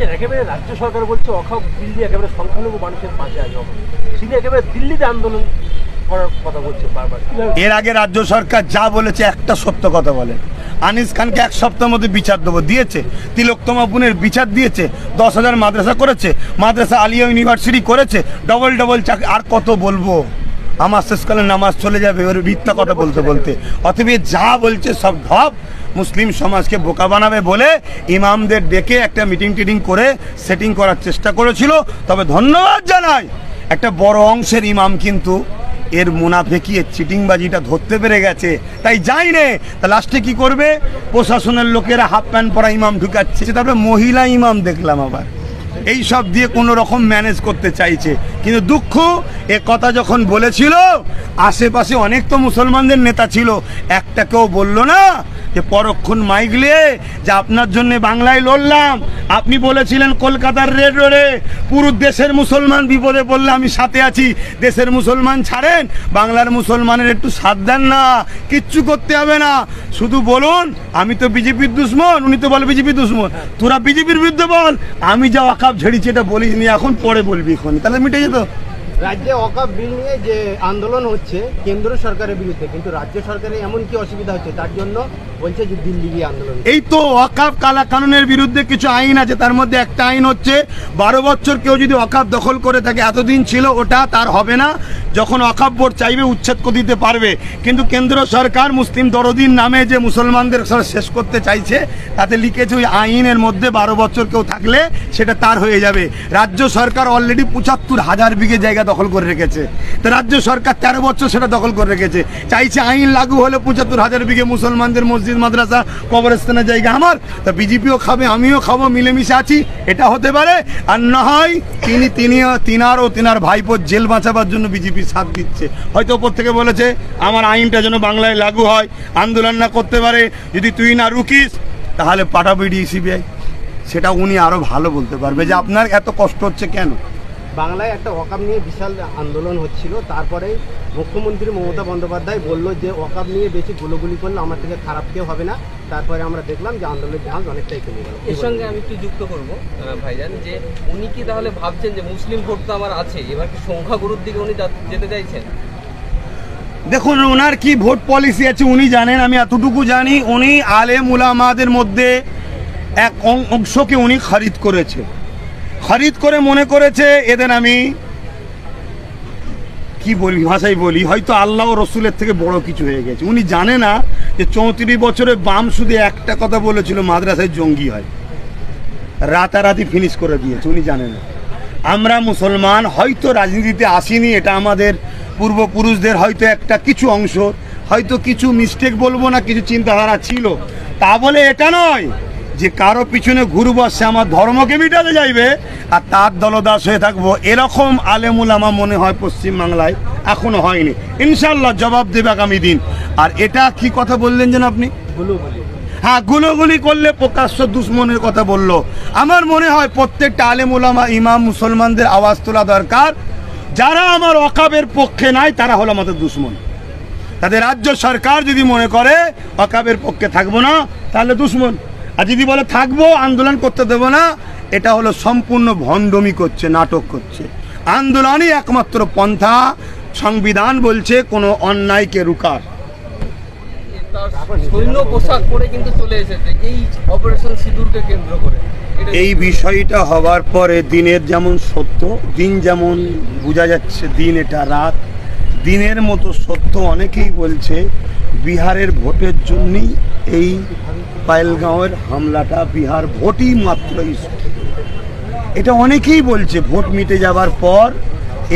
ভাইজান একেবারে রাজ্য সরকার বলছে ওয়াকফ বিল দিয়ে একেবারে সংখ্যালঘু মানুষের পাশে আছে, তিনি একেবারে দিল্লিতে আন্দোলন করার কথা বলছে বারবার। এর আগে রাজ্য সরকার যা বলেছে একটা সত্য কথা বলে, আনিস খানকে 1 সপ্তাহের মধ্যে বিচার দেবো দিয়েছে, তিলোত্তমা বোনের বিচার দিয়েছে, 10,000 মাদ্রাসা করেছে, মাদ্রাসা আলিয়া ইউনিভার্সিটি করেছে, ডবল চাকরি, আর কত বলবো? আমার শেষকালে নামাজ চলে যাবে ওর মিথ্যা কথা বলতে বলতে। অতএব যা বলছে সব ঢপ, মুসলিম সমাজকে বোকা বানাবে বলে ইমামদের ডেকে একটা মিটিং করে সেটিং করার চেষ্টা করেছিল। তবে ধন্যবাদ জানাই, একটা বড় অংশের ইমাম কিন্তু এর মুনাফেকি, এর চিটিংবাজিটা ধরতে পেরে গেছে, তাই যাই নে। তা লাস্টে কি করবে? প্রশাসনের লোকেরা হাফ প্যান্ট পরা ইমাম ঢুকাচ্ছে, তারপরে মহিলা ইমাম দেখলাম আবার, এই সব দিয়ে কোনো রকম ম্যানেজ করতে চাইছে। কিন্তু দুঃখ, এ কথা যখন বলেছিল আশেপাশে অনেক তো মুসলমানদের নেতা ছিল, একটা কেউ বলল না যে পরক্ষণ মাইগলে যে আপনার জন্য বাংলায় লড়লাম, আপনি বলেছিলেন কলকাতার রেড রোডে পুরো দেশের মুসলমান বিপদে পড়লে আমি সাথে আছি, দেশের মুসলমান ছাড়েন, বাংলার মুসলমানের একটু সাথ দেন না, কিচ্ছু করতে হবে না, শুধু বলুন আমি তো বিজেপির দুশ্মন, উনি তো বলে বিজেপির দুশ্মন, তোরা বিজেপির বিরুদ্ধে বল, আমি যা ওয়াকফ ঝেড়েছি এটা বলিস নি, এখন পরে বলবি, এখন তাহলে মিটে যেত। রাজ্যে ওয়াকফ বিল নিয়ে যে আন্দোলন হচ্ছে কেন্দ্র সরকারের বিরুদ্ধে, কিন্তু রাজ্য সরকারের এমন কি অসুবিধা হচ্ছে তার জন্য বলছে যে দিল্লি গিয়ে আন্দোলন। এই তো ওয়াকফ কালা কানুনের বিরুদ্ধে কিছু আইন আছে, তার মধ্যে একটা আইন হচ্ছে 12 বছর কেউ যদি ওয়াকফ দখল করে থাকে, এতদিন ছিল ওটা তার হবে না, যখন ওয়াকফ বোর্ড চাইবে উচ্ছেদ করে দিতে পারবে। কিন্তু কেন্দ্র সরকার মুসলিম দরদিন নামে যে মুসলমানদের শেষ করতে চাইছে, তাতে লিখেছে ওই আইনের মধ্যে 12 বছর কেউ থাকলে সেটা তার হয়ে যাবে। রাজ্য সরকার অলরেডি 75,000 বিঘে জায়গা দখল করে রেখেছে, তো রাজ্য সরকার 13 বছর সেটা দখল করে রেখেছে, চাইছে আইন লাগু হলে 75,000 বিঘে মুসলমানদের মসজিদ মাদ্রাসা কবরস্থানের জায়গা আমার, তা বিজেপিও খাবে আমিও খাবো, মিলেমিশে আছি, এটা হতে পারে। আর না হয় তিনার ভাইপোর জেল বাঁচাবার জন্য বিজেপি সাথ দিচ্ছে, হয়তো ওপর থেকে বলেছে আমার আইনটা যেন বাংলায় লাগু হয়, আন্দোলন না করতে পারে, যদি তুই না রুকিস তাহলে পাঠাবি সিবিআই, সেটা উনি আরো ভালো বলতে পারবে যে আপনার এত কষ্ট হচ্ছে কেন। বাংলায় একটা ওয়াকফ নিয়ে বিশাল আন্দোলন হচ্ছিল, তারপরে মুখ্যমন্ত্রী মমতা বন্দ্যোপাধ্যায় বলল যে ওয়াকফ নিয়ে বেশি গুলোগুলি করলে আমার থেকে খারাপ কেউ হবে না, তারপরে আমরা দেখলাম যে আন্দোলনের ঝাঁজ অনেকটাই কমে গেল। এর সঙ্গে আমি একটু যুক্ত করব ভাইজান, যে উনি কি তাহলে ভাবছেন যে মুসলিম ভোট তো আমার আছে, এবার কি সংখ্যাগুরুর দিকে উনি যেতে চাইছেন? দেখুন ওনার কি ভোট পলিসি আছে উনি জানেন, আমি এতটুকু জানি উনি আলেম উলামাদের মধ্যে এক অংশকে উনি খরিদ করে মনে করেছে এদের আমি কি বলি, ভাষায় বলি, হয়তো আল্লাহ ও রসুলের থেকে বড় কিছু হয়ে গেছে। উনি জানে না যে 34 বছরে বাম শুধু একটা কথা বলেছিল মাদ্রাসায় জঙ্গি হয়, রাতারাতি ফিনিশ করে দিয়েছে, উনি জানে না। আমরা মুসলমান হয়তো রাজনীতিতে আসিনি, এটা আমাদের পূর্বপুরুষদের হয়তো একটা কিছু অংশ, হয়তো কিছু মিস্টেক বলবো না, কিছু চিন্তাধারা ছিল, তা বলে এটা নয় যে কারো পিছনে ঘুরবো, সে আমার ধর্মকে মিটাতে যাইবে আর তার দলদাস হয়ে থাকবো, এরকম আলেম উলামা মনে হয় পশ্চিমবাংলায় এখনো হয়নি। ইনশাল্লাহ জবাব দেবে আগামী দিন। আর এটা কি কথা বললেন যেন আপনি? হ্যাঁ, গুলোগুলি করলে প্রকাশ্য দুশ্মনের কথা বললো। আমার মনে হয় প্রত্যেকটা আলেম উলামা ইমাম মুসলমানদের আওয়াজ তোলা দরকার, যারা আমার ওয়াকফের পক্ষে নাই তারা হলো আমাদের দুশ্মন। তাদের রাজ্য সরকার যদি মনে করে ওয়াকফের পক্ষে থাকবো না তাহলে দুশ্মন, আর যদি বলে থাকবো আন্দোলন করতে দেবো না, এটা হলো সম্পূর্ণ ভণ্ডমি করছে, নাটক করছে। আন্দোলনই একমাত্র পন্থা, সংবিধান বলছে কোনো অন্যায়কে রুকার। সৈন্য পোশাক পরে কিন্তু চলে এসেছে এই অপারেশন সিঁদুরকে কেন্দ্র করে। এই বিষয়টা হওয়ার পরে দিনের যেমন সত্য, দিন যেমন বোঝা যাচ্ছে দিন এটা রাত, দিনের মতো সত্য অনেকেই বলছে বিহারের ভোটের জন্যই এই পায়েলগাঁওয়ের হামলাটা, বিহার ভোটই মাত্র ইস্যু, এটা অনেকেই বলছে। ভোট মিটে যাবার পর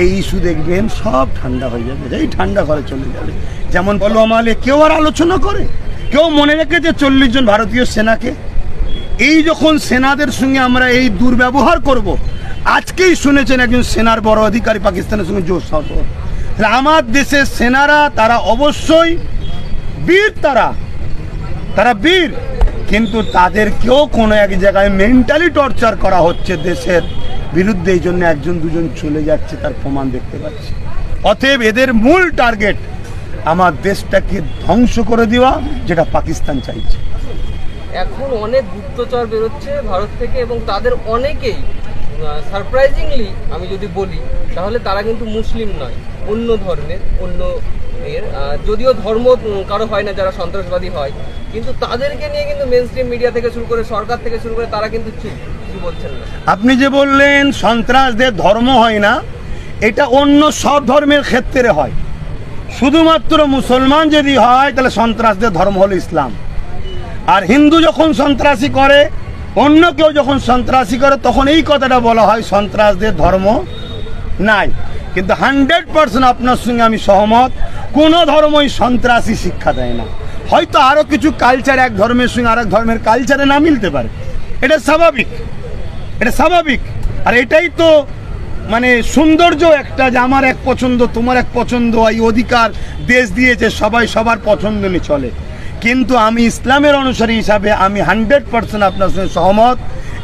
এই ইস্যু দেখবেন সব ঠান্ডা হয়ে যাবে, এই ঠান্ডা ঘরে চলে যাবে। যেমন বলো আমালে কেউ আর আলোচনা করে, কেউ মনে রেখেছে 40 জন ভারতীয় সেনাকে, এই যখন সেনাদের সঙ্গে আমরা এই দুর্ব্যবহার করব, আজকেই শুনেছেন একজন সেনার বড় অধিকারী পাকিস্তানের সঙ্গে জোর সাথ, আমার দেশের সেনারা তারা অবশ্যই বীর, তারা বীর, কিন্তু তাদেরকেও কোনো এক জায়গায় মেন্টালি টর্চার করা হচ্ছে দেশের বিরুদ্ধে, এই জন্য 1-2 জন চলে যাচ্ছে, তার প্রমাণ দেখতে পাচ্ছি। অতএব এদের মূল টার্গেট আমার দেশটাকে ধ্বংস করে দেওয়া, যেটা পাকিস্তান চাইছে। এখন অনেক গুপ্তচর বেরোচ্ছে ভারত থেকে এবং তাদের অনেকেই সারপ্রাইজিংলি আমি যদি বলি তাহলে তারা কিন্তু মুসলিম নয়, অন্য ধর্মের, অন্য এর যদিও ধর্ম কারো হয় না যারা সন্ত্রাসবাদী হয়, কিন্তু তাদেরকে নিয়ে কিন্তু মেন স্ট্রিম মিডিয়া থেকে শুরু করে সরকার থেকে শুরু করে তারা কিন্তু চুপ, কিছু বলছেন না। আপনি যে বললেন সন্ত্রাসদের ধর্ম হয় না, এটা অন্য সব ধর্মের ক্ষেত্রে হয়। শুধুমাত্র মুসলমান যদি হয় তাহলে সন্ত্রাসদের ধর্ম হলো ইসলাম। আর হিন্দু যখন সন্ত্রাসী করে, অন্য কেউ যখন সন্ত্রাসী করে, তখন এই কথাটা বলা হয় সন্ত্রাসদের ধর্ম নাই। কিন্তু 100% আপনার সঙ্গে আমি সহমত, কোনো ধর্মই সন্ত্রাসী শিক্ষা দেয় না। হয়তো আরও কিছু কালচার এক ধর্মের সঙ্গে আরেক ধর্মের কালচারে না মিলতে পারে, এটা স্বাভাবিক, এটা স্বাভাবিক। আর এটাই তো মানে সৌন্দর্য একটা, যে আমার এক পছন্দ তোমার এক পছন্দ, এই অধিকার দেশ দিয়েছে, সবাই সবার পছন্দ নিয়ে চলে। কিন্তু আমি ইসলামের অনুসারী হিসাবে আমি 100% আপনার সঙ্গে সহমত।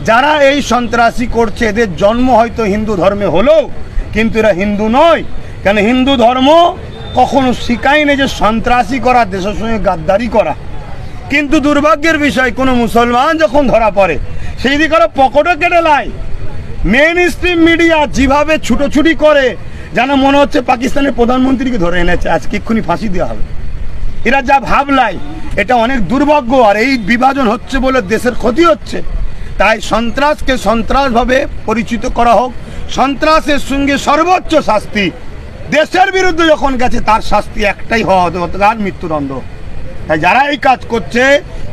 যারা এই সন্ত্রাসী করছে এদের জন্ম হয়তো হিন্দু ধর্মে হলেও কিন্তু এরা হিন্দু নয়। কেন হিন্দু ধর্ম কখনো শিখায়নি যে সন্ত্রাসী করা, দেশের সঙ্গে গাদ্দারি করা। কিন্তু দুর্ভাগ্যের বিষয়, কোনো মুসলমান যখন ধরা পড়ে সেই দিকে আরো পকেটও কেটে লাই। মেন স্ট্রিম মিডিয়া যেভাবে ছুটোছুটি করে যেন মনে হচ্ছে পাকিস্তানের প্রধানমন্ত্রীকে ধরে এনেছে, আজকে এক্ষুনি ফাঁসি দেওয়া হবে। এরা যা ভাবলাই, এটা অনেক দুর্ভাগ্য। আর এই বিভাজন হচ্ছে বলে দেশের ক্ষতি হচ্ছে। তাই সন্ত্রাসকে সন্ত্রাসভাবে পরিচিত করা হোক, সন্ত্রাসের সঙ্গে সর্বোচ্চ শাস্তি, দেশের বিরুদ্ধে যখন গেছে তার শাস্তি একটাই হওয়া হতে, তার মৃত্যুদণ্ড। তাই যারা এই কাজ করছে,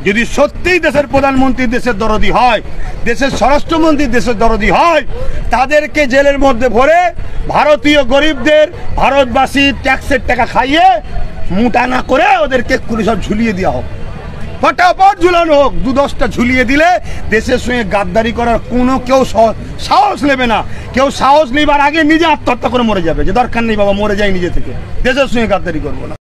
যদি সত্যিই দেশের প্রধানমন্ত্রী দেশের দরদি হয়, দেশের স্বরাষ্ট্রমন্ত্রী দেশের দরদি হয়, তাদেরকে জেলের মধ্যে ভরে ভারতীয় গরিবদের, ভারতবাসীর ট্যাক্সের টাকা খাইয়ে মুটা না করে ওদেরকে সব ঝুলিয়ে দেওয়া হোক, ফটাফট ঝুলানো হোক। 2-10টা ঝুলিয়ে দিলে দেশের সঙ্গে গাদ্দারি করার কোনো কেউ সাহস নেবে না। কেউ সাহস নেবার আগে নিজে আত্মহত্যা করে মরে যাবে, যে দরকার নেই বাবা, মরে যাই নিজে থেকে, দেশের সঙ্গে গাদ্দারি করবো না।